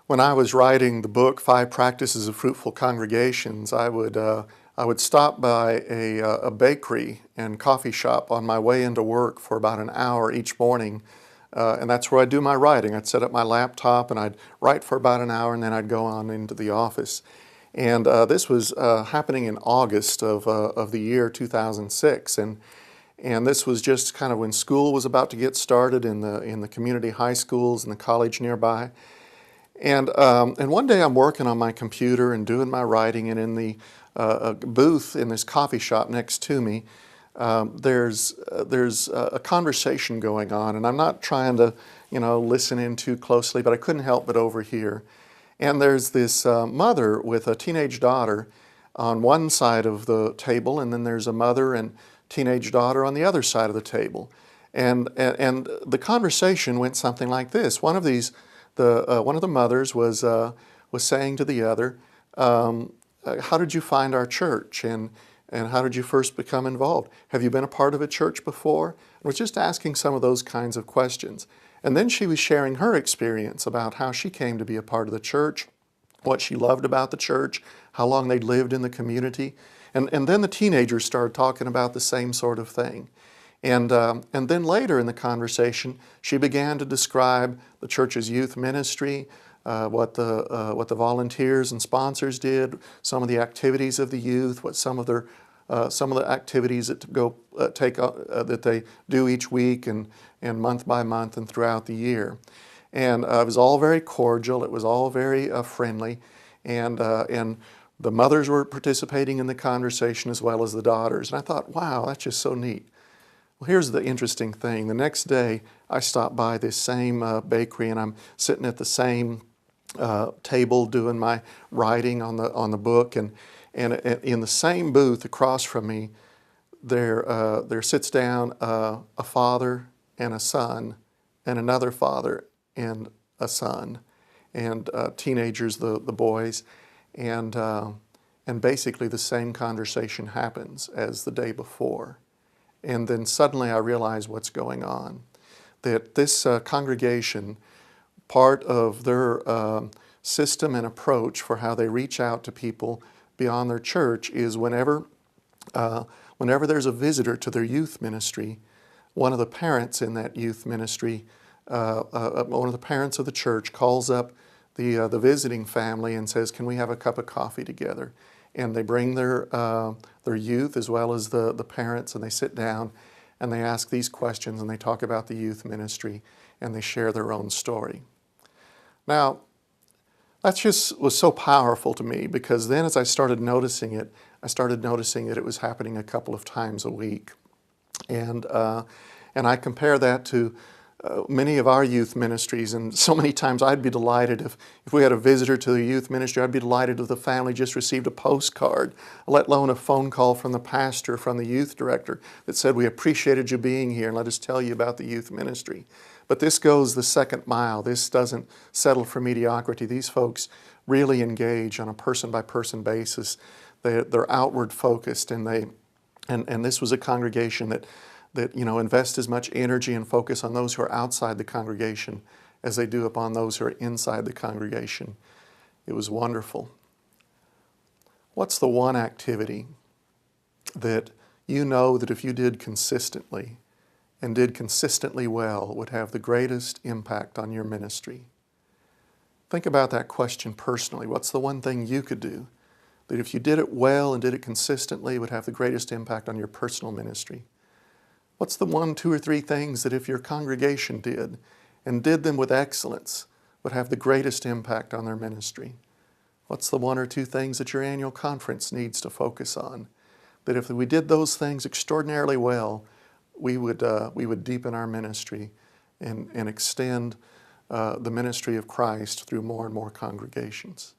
When I was writing the book, Five Practices of Fruitful Congregations, I would stop by a bakery and coffee shop on my way into work for about an hour each morning. And that's where I'd do my writing. I'd set up my laptop and I'd write for about an hour, and then I'd go on into the office. And this was happening in August of the year 2006. And this was just kind of when school was about to get started in the community high schools and the college nearby. And one day I'm working on my computer and doing my writing, and in the booth in this coffee shop next to me, there's a conversation going on, and I'm not trying to, listen in too closely, but I couldn't help but overhear. And there's this mother with a teenage daughter on one side of the table, and then there's a mother and teenage daughter on the other side of the table. And the conversation went something like this. One of the mothers was saying to the other, how did you find our church, and how did you first become involved? Have you been a part of a church before? And was just asking some of those kinds of questions. And then she was sharing her experience about how she came to be a part of the church, what she loved about the church, how long they'd lived in the community. And then the teenagers started talking about the same sort of thing. And then later in the conversation, she began to describe the church's youth ministry, what the volunteers and sponsors did, some of the activities of the youth, what some of the activities that they do each week and month by month and throughout the year. And it was all very cordial. It was all very friendly, and the mothers were participating in the conversation as well as the daughters. And I thought, wow, that's just so neat. Well, here's the interesting thing. The next day, I stopped by this same bakery, and I'm sitting at the same table doing my writing on the book, and in the same booth across from me, there sits down a father and a son, and another father and a son, and teenagers, the boys, and basically the same conversation happens as the day before. And then suddenly I realize what's going on, that this congregation, part of their system and approach for how they reach out to people beyond their church is whenever there's a visitor to their youth ministry, one of the parents in that youth ministry, one of the parents of the church calls up the visiting family and says, "Can we have a cup of coffee together?" And they bring their youth as well as the parents, and they sit down and they ask these questions, and they talk about the youth ministry, and they share their own story. Now, that just was so powerful to me, because then as I started noticing it, it was happening a couple of times a week. And I compare that to many of our youth ministries, and so many times I'd be delighted if we had a visitor to the youth ministry. I'd be delighted if the family just received a postcard, let alone a phone call from the pastor, from the youth director, that said, "We appreciated you being here, and let us tell you about the youth ministry." But this goes the second mile. This doesn't settle for mediocrity. These folks really engage on a person-by-person basis. They're outward focused, and this was a congregation that invest as much energy and focus on those who are outside the congregation as they do upon those who are inside the congregation. It was wonderful. What's the one activity that you know that if you did consistently and did consistently well would have the greatest impact on your ministry? Think about that question personally. What's the one thing you could do that if you did it well and did it consistently would have the greatest impact on your personal ministry? What's the one, two, or three things that if your congregation did and did them with excellence would have the greatest impact on their ministry? What's the one or two things that your annual conference needs to focus on, that if we did those things extraordinarily well, we would deepen our ministry and extend the ministry of Christ through more and more congregations?